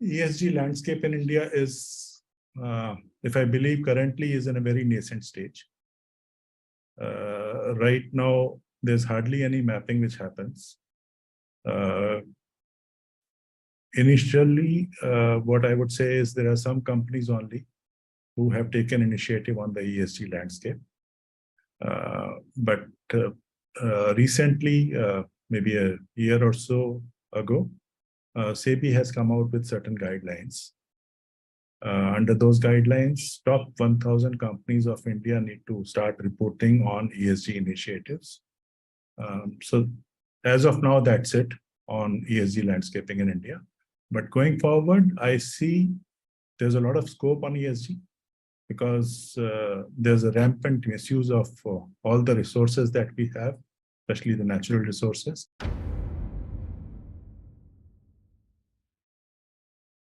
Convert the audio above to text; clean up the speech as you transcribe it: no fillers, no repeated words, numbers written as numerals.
ESG landscape in India is, if I believe currently, is in a very nascent stage. Right now, there's hardly any mapping which happens. Initially, what I would say is there are some companies only who have taken initiative on the ESG landscape. But recently, maybe a year or so ago, SEBI has come out with certain guidelines. Under those guidelines, top 1,000 companies of India need to start reporting on ESG initiatives. So as of now, that's it on ESG landscaping in India. But going forward, I see there's a lot of scope on ESG because there's a rampant misuse of all the resources that we have, especially the natural resources.